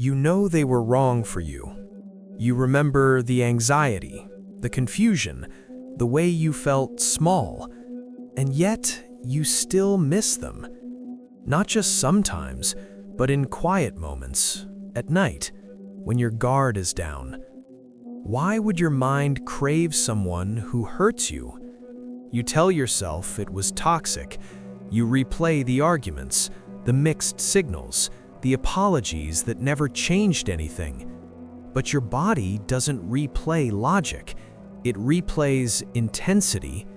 You know they were wrong for you. You remember the anxiety, the confusion, the way you felt small, and yet you still miss them. Not just sometimes, but in quiet moments, at night, when your guard is down. Why would your mind crave someone who hurts you? You tell yourself it was toxic. You replay the arguments, the mixed signals, the apologies that never changed anything. But your body doesn't replay logic. It replays intensity.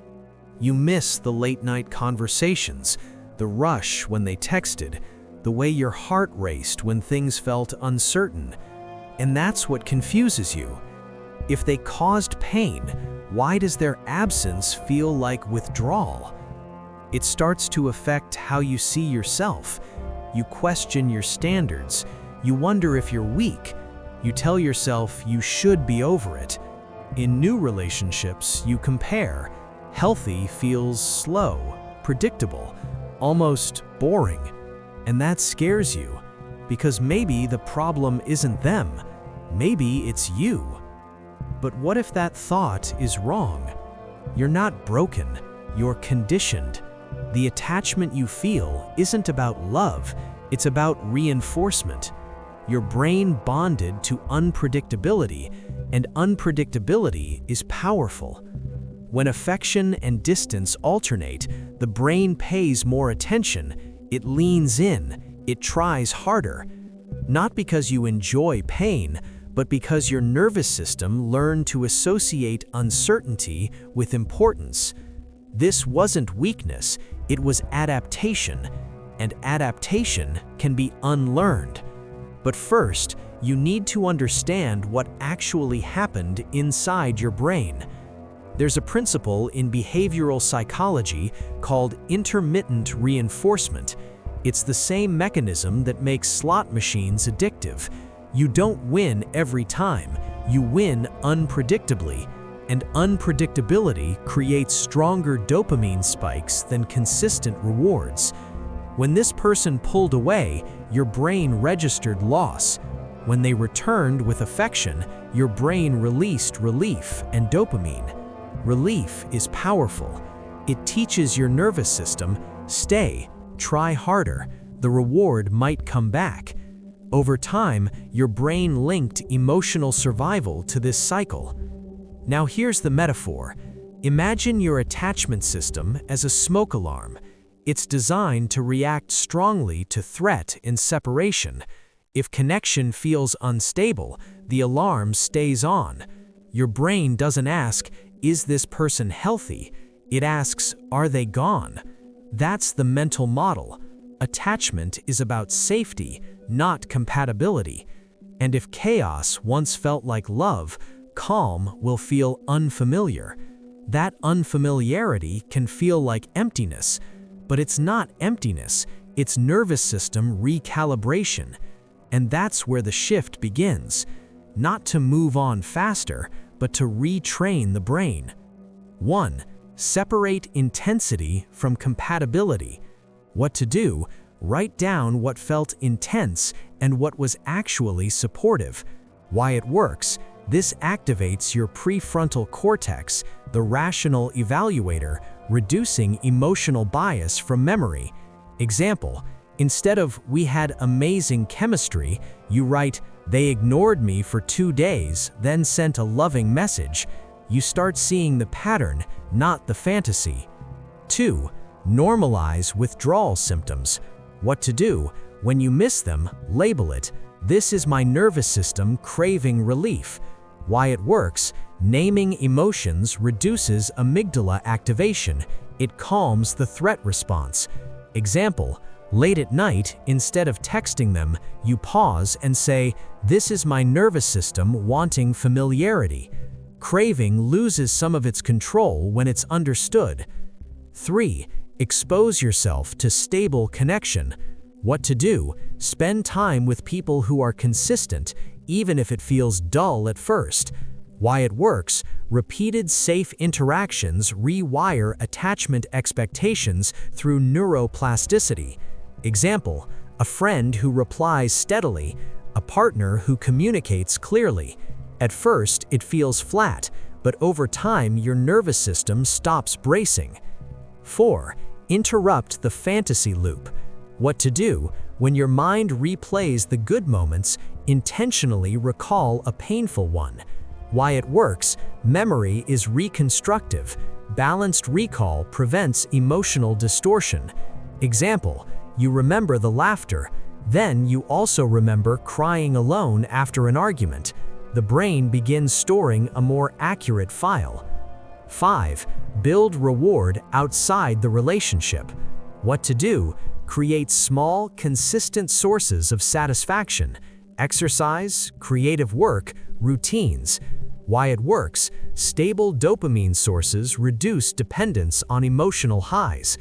You miss the late-night conversations, the rush when they texted, the way your heart raced when things felt uncertain. And that's what confuses you. If they caused pain, why does their absence feel like withdrawal? It starts to affect how you see yourself. You question your standards. You wonder if you're weak. You tell yourself you should be over it. In new relationships, you compare. Healthy feels slow, predictable, almost boring. And that scares you, because maybe the problem isn't them. Maybe it's you. But what if that thought is wrong? You're not broken, you're conditioned. The attachment you feel isn't about love, it's about reinforcement. Your brain bonded to unpredictability, and unpredictability is powerful. When affection and distance alternate, the brain pays more attention, it leans in, it tries harder. Not because you enjoy pain, but because your nervous system learned to associate uncertainty with importance. This wasn't weakness, it was adaptation, and adaptation can be unlearned. But first, you need to understand what actually happened inside your brain. There's a principle in behavioral psychology called intermittent reinforcement. It's the same mechanism that makes slot machines addictive. You don't win every time, you win unpredictably. And unpredictability creates stronger dopamine spikes than consistent rewards. When this person pulled away, your brain registered loss. When they returned with affection, your brain released relief and dopamine. Relief is powerful. It teaches your nervous system, stay, try harder, the reward might come back. Over time, your brain linked emotional survival to this cycle. Now here's the metaphor. Imagine your attachment system as a smoke alarm. It's designed to react strongly to threat and separation. If connection feels unstable, the alarm stays on. Your brain doesn't ask, is this person healthy? It asks, are they gone? That's the mental model. Attachment is about safety, not compatibility. And if chaos once felt like love, calm will feel unfamiliar. That unfamiliarity can feel like emptiness, but it's not emptiness, it's nervous system recalibration. And that's where the shift begins, not to move on faster, but to retrain the brain. 1. Separate intensity from compatibility. What to do? Write down what felt intense and what was actually supportive. Why it works? This activates your prefrontal cortex, the rational evaluator, reducing emotional bias from memory. Example, instead of "we had amazing chemistry," you write, "they ignored me for 2 days, then sent a loving message." You start seeing the pattern, not the fantasy. 2. Normalize withdrawal symptoms. What to do? When you miss them, label it. This is my nervous system craving relief. Why it works? Naming emotions reduces amygdala activation. It calms the threat response. Example, late at night, instead of texting them, you pause and say, "This is my nervous system wanting familiarity." Craving loses some of its control when it's understood. 3. Expose yourself to stable connection. What to do? Spend time with people who are consistent, even if it feels dull at first. Why it works? Repeated safe interactions rewire attachment expectations through neuroplasticity. Example, a friend who replies steadily, A partner who communicates clearly. At first, it feels flat, but over time your nervous system stops bracing. 4. Interrupt the fantasy loop. What to do when your mind replays the good moments, intentionally recall a painful one. Why it works: memory is reconstructive. Balanced recall prevents emotional distortion. Example: you remember the laughter, then you also remember crying alone after an argument. The brain begins storing a more accurate file. 5. Build reward outside the relationship. What to do: create small, consistent sources of satisfaction. Exercise, creative work, routines. Why it works: stable dopamine sources reduce dependence on emotional highs.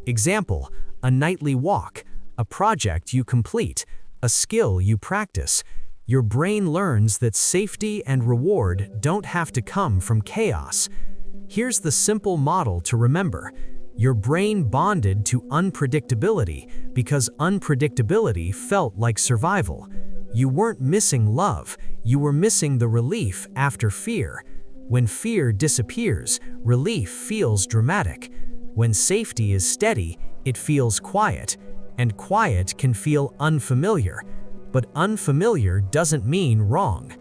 Example: a nightly walk, a project you complete, a skill you practice. Your brain learns that safety and reward don't have to come from chaos. Here's the simple model to remember. Your brain bonded to unpredictability because unpredictability felt like survival. You weren't missing love, you were missing the relief after fear. When fear disappears, relief feels dramatic. When safety is steady, it feels quiet, and quiet can feel unfamiliar. But unfamiliar doesn't mean wrong.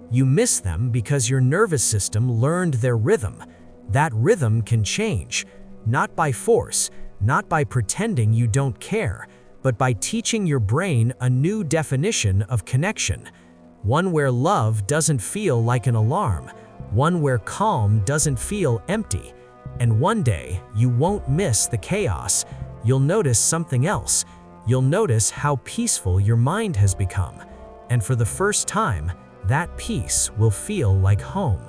You miss them because your nervous system learned their rhythm. That rhythm can change, not by force, not by pretending you don't care, but by teaching your brain a new definition of connection. One where love doesn't feel like an alarm, one where calm doesn't feel empty. And one day, you won't miss the chaos. You'll notice something else. You'll notice how peaceful your mind has become. And for the first time, that peace will feel like home.